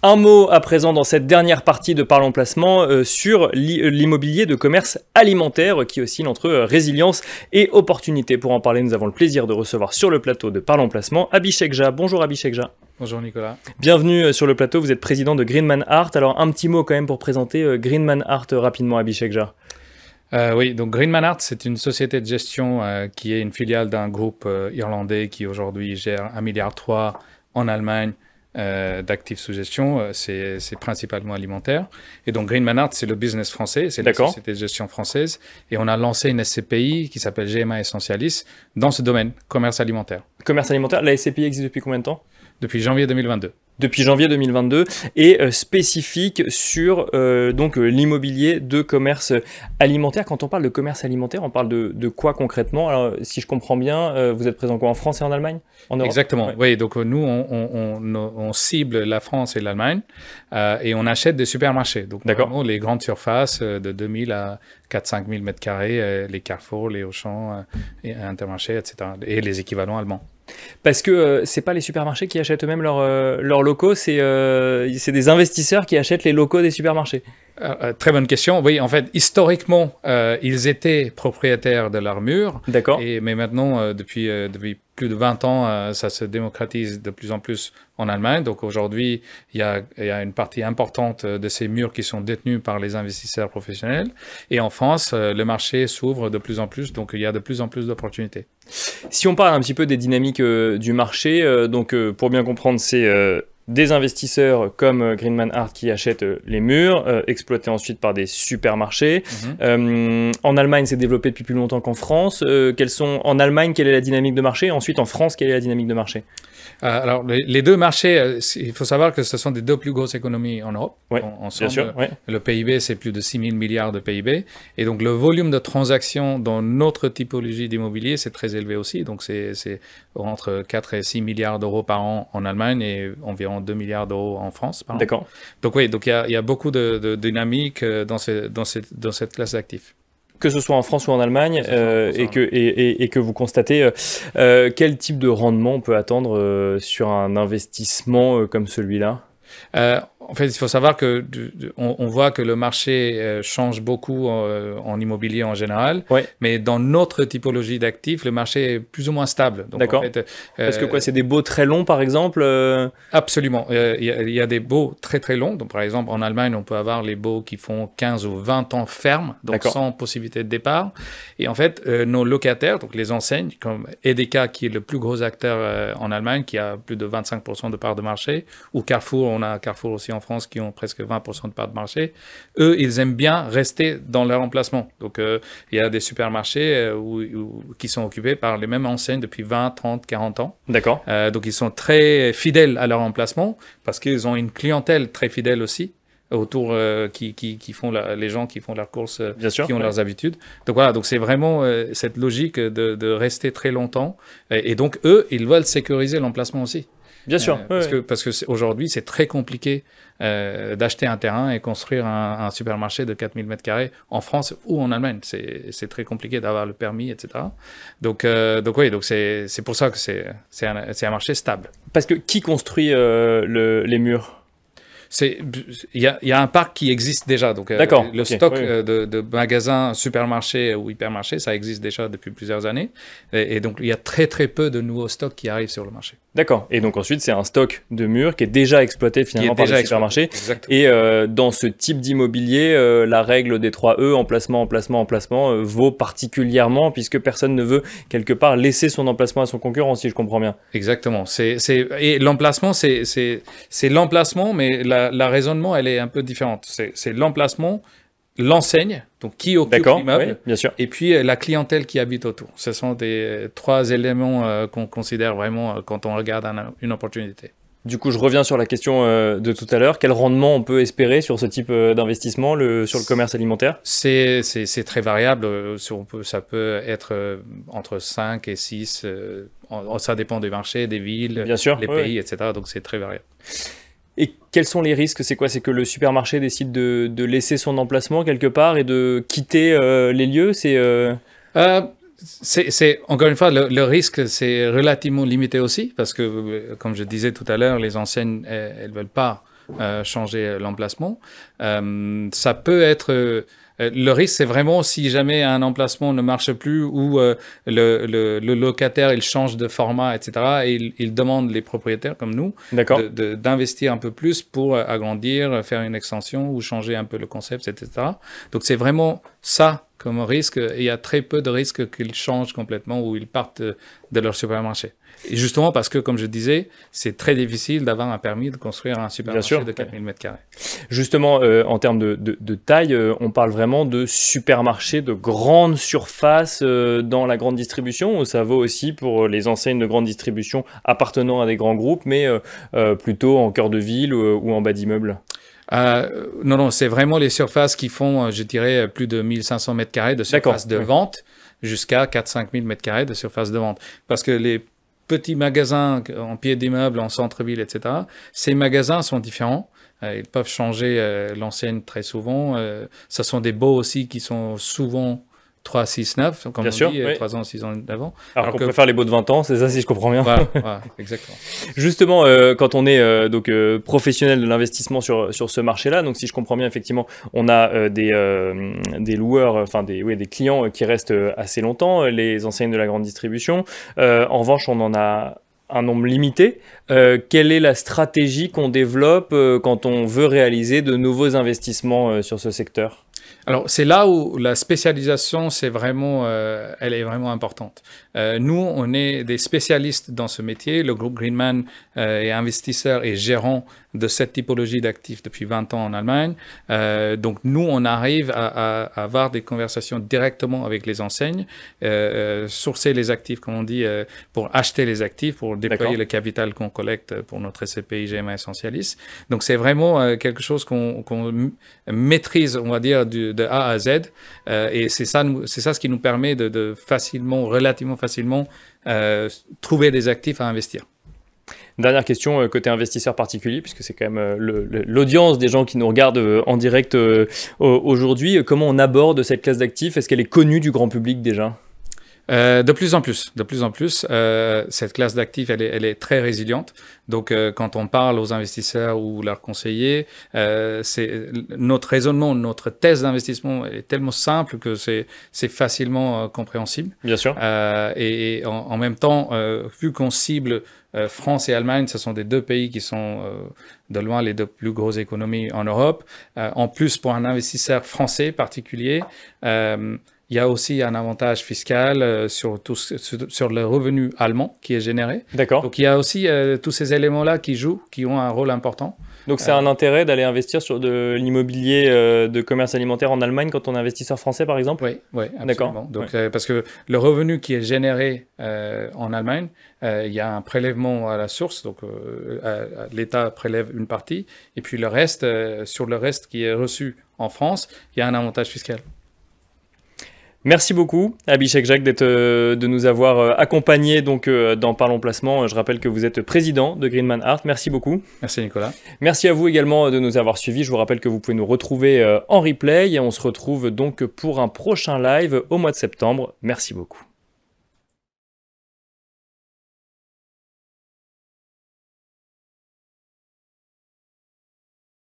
Un mot à présent dans cette dernière partie de Parlons Placement sur l'immobilier de commerce alimentaire qui oscille entre résilience et opportunité. Pour en parler, nous avons le plaisir de recevoir sur le plateau de Parlons Placement Abhishek Jha. Bonjour Abhishek Jha. Bonjour Nicolas. Bienvenue sur le plateau, vous êtes président de Greenman Art. Alors un petit mot quand même pour présenter Greenman Art rapidement, Abhishek Jha. Oui, donc Greenman Art, c'est une société de gestion qui est une filiale d'un groupe irlandais qui aujourd'hui gère 1,3 milliard en Allemagne d'actifs sous gestion. C'est principalement alimentaire. Et donc Greenman Art, c'est le business français, c'est la société de gestion française. Et on a lancé une SCPI qui s'appelle GMA Essentialis dans ce domaine, commerce alimentaire. Commerce alimentaire, la SCPI existe depuis combien de temps? Depuis janvier 2022. Depuis janvier 2022 et spécifique sur l'immobilier de commerce alimentaire. Quand on parle de commerce alimentaire, on parle de quoi concrètement? Alors, si je comprends bien, vous êtes présent quoi, en France et en Allemagne? En Europe? Exactement, ouais. Oui, donc nous, on cible la France et l'Allemagne et on achète des supermarchés. Donc, vraiment, les grandes surfaces de 2000 à 4-5 000 mètres carrés, les Carrefour, les Auchan, et Intermarché, etc. Et les équivalents allemands. Parce que c'est pas les supermarchés qui achètent eux-mêmes leurs locaux, c'est des investisseurs qui achètent les locaux des supermarchés. Très bonne question. Oui, en fait, historiquement, ils étaient propriétaires de leurs murs. D'accord. Mais maintenant, depuis plus de 20 ans, ça se démocratise de plus en plus en Allemagne. Donc aujourd'hui, il y a une partie importante de ces murs qui sont détenus par les investisseurs professionnels. Et en France, le marché s'ouvre de plus en plus, donc il y a de plus en plus d'opportunités. Si on parle un petit peu des dynamiques du marché, pour bien comprendre, c'est des investisseurs comme Greenman Art qui achètent les murs, exploités ensuite par des supermarchés. En Allemagne, c'est développé depuis plus longtemps qu'en France. En Allemagne, quelle est la dynamique de marché? Ensuite, en France, quelle est la dynamique de marché? Alors, les deux marchés, il faut savoir que ce sont des deux plus grosses économies en Europe. Oui, bien sûr. Ouais. Le PIB, c'est plus de 6 000 milliards de PIB. Et donc, le volume de transactions dans notre typologie d'immobilier, c'est très élevé aussi. Donc, c'est entre 4 et 6 milliards d'euros par an en Allemagne et environ 2 milliards d'euros en France par an. D'accord. Donc, oui, donc il y a beaucoup de dynamique dans cette classe d'actifs. Que ce soit en France ou en Allemagne, et que vous constatez quel type de rendement on peut attendre sur un investissement comme celui-là? En fait, il faut savoir que on voit que le marché change beaucoup en immobilier en général, mais dans notre typologie d'actifs, le marché est plus ou moins stable. D'accord. En fait, parce que quoi, c'est des baux très longs, par exemple? Absolument. Il y a des baux très très longs. Donc, par exemple, en Allemagne, on peut avoir les baux qui font 15 ou 20 ans fermes, donc sans possibilité de départ. Et en fait, nos locataires, donc les enseignes, comme Edeka, qui est le plus gros acteur en Allemagne, qui a plus de 25% de part de marché, ou Carrefour, on a Carrefour aussi en France qui ont presque 20% de part de marché, eux, ils aiment bien rester dans leur emplacement. Donc, il y a des supermarchés qui sont occupés par les mêmes enseignes depuis 20, 30, 40 ans. D'accord. Donc, ils sont très fidèles à leur emplacement parce qu'ils ont une clientèle très fidèle aussi autour qui font les gens qui font leurs courses, qui ont leurs habitudes. Donc voilà, donc c'est vraiment cette logique de rester très longtemps. Et donc, eux, ils veulent sécuriser l'emplacement aussi. Bien sûr. Parce que aujourd'hui, c'est très compliqué d'acheter un terrain et construire un supermarché de 4000 m² en France ou en Allemagne. C'est très compliqué d'avoir le permis, etc. Donc c'est pour ça que c'est un marché stable. Parce que qui construit les murs? Il y a un parc qui existe déjà. Donc, le stock de magasins, supermarchés ou hypermarchés, ça existe déjà depuis plusieurs années. Et donc, il y a très, très peu de nouveaux stocks qui arrivent sur le marché. D'accord. Et donc, ensuite, c'est un stock de murs qui est déjà exploité finalement par les supermarchés. Exactement. Et dans ce type d'immobilier, la règle des 3 E, emplacement, vaut particulièrement puisque personne ne veut, quelque part, laisser son emplacement à son concurrent, si je comprends bien. Exactement. Et l'emplacement, c'est l'emplacement, mais le raisonnement, elle est un peu différente. C'est l'emplacement, l'enseigne, donc qui occupe l'immeuble, bien sûr. Et puis la clientèle qui habite autour. Ce sont des 3 éléments qu'on considère vraiment quand on regarde une opportunité. Du coup, je reviens sur la question de tout à l'heure. Quel rendement on peut espérer sur ce type d'investissement sur le commerce alimentaire? C'est très variable. Ça peut être entre 5 et 6. Ça dépend des marchés, des villes, bien sûr, les pays, etc. Donc, c'est très variable. Et quels sont les risques? C'est quoi? C'est que le supermarché décide de laisser son emplacement quelque part et de quitter les lieux? Encore une fois, le risque, c'est relativement limité aussi, parce que, comme je disais tout à l'heure, les enseignes, elles ne veulent pas changer l'emplacement. Ça peut être... le risque, c'est vraiment si jamais un emplacement ne marche plus ou le locataire il change de format, etc. Et il demande les propriétaires comme nous d'investir un peu plus pour agrandir, faire une extension ou changer un peu le concept, etc. Donc c'est vraiment ça comme risque. Il y a très peu de risques qu'ils changent complètement ou ils partent de leur supermarché. Et justement parce que, comme je disais, c'est très difficile d'avoir un permis de construire un supermarché de 4000 m². Justement, en termes de taille, on parle vraiment de supermarchés de grande surface dans la grande distribution, ou ça vaut aussi pour les enseignes de grande distribution appartenant à des grands groupes, mais plutôt en cœur de ville ou en bas d'immeuble? Non, c'est vraiment les surfaces qui font, je dirais, plus de 1500 m² de surface de vente jusqu'à 4-5 000 m² de surface de vente. Parce que les petits magasins en pied d'immeuble, en centre-ville, etc., ces magasins sont différents. Ils peuvent changer l'enseigne très souvent. Ce sont des baux aussi qui sont souvent 3, 6, 9, comme on dit, 3 ans, 6 ans d'avant. Alors qu'on préfère les baux de 20 ans, c'est ça si je comprends bien. Voilà, exactement. Justement, quand on est professionnel de l'investissement sur ce marché-là, donc si je comprends bien, effectivement, on a des loueurs, enfin des clients qui restent assez longtemps, les enseignes de la grande distribution. En revanche, on en a un nombre limité. Quelle est la stratégie qu'on développe quand on veut réaliser de nouveaux investissements sur ce secteur ? Alors, c'est là où la spécialisation, c'est vraiment, elle est vraiment importante. Nous, on est des spécialistes dans ce métier. Le groupe Greenman est investisseur et gérant de cette typologie d'actifs depuis 20 ans en Allemagne. Donc, nous, on arrive à avoir des conversations directement avec les enseignes, sourcer les actifs, comme on dit, pour acheter les actifs, pour déployer le capital qu'on collecte pour notre SCPI GMA Essentialis. Donc, c'est vraiment quelque chose qu'on maîtrise, on va dire, de A à Z. Et c'est ça ce qui nous permet de relativement facilement, trouver des actifs à investir. Dernière question côté investisseur particulier, puisque c'est quand même l'audience des gens qui nous regardent en direct aujourd'hui. Comment on aborde cette classe d'actifs? Est-ce qu'elle est connue du grand public déjà? De plus en plus, cette classe d'actifs, elle est très résiliente. Donc, quand on parle aux investisseurs ou leurs conseillers, notre raisonnement, notre thèse d'investissement est tellement simple que c'est facilement compréhensible. Bien sûr. Et en même temps, vu qu'on cible France et Allemagne, ce sont des deux pays qui sont de loin les deux plus grosses économies en Europe. En plus, pour un investisseur français particulier, il y a aussi un avantage fiscal sur le revenu allemand qui est généré. D'accord. Donc, il y a aussi tous ces éléments-là qui jouent, qui ont un rôle important. Donc, c'est un intérêt d'aller investir sur de l'immobilier de commerce alimentaire en Allemagne quand on est investisseur français, par exemple? Oui, absolument. Donc, parce que le revenu qui est généré en Allemagne, il y a un prélèvement à la source. Donc, l'État prélève une partie. Et puis, le reste, sur le reste qui est reçu en France, il y a un avantage fiscal. Merci beaucoup, Abhishek Jacques, de nous avoir accompagnés donc, dans Parlons Placement. Je rappelle que vous êtes président de Greenman Art. Merci beaucoup. Merci Nicolas. Merci à vous également de nous avoir suivis. Je vous rappelle que vous pouvez nous retrouver en replay et on se retrouve donc pour un prochain live au mois de septembre. Merci beaucoup.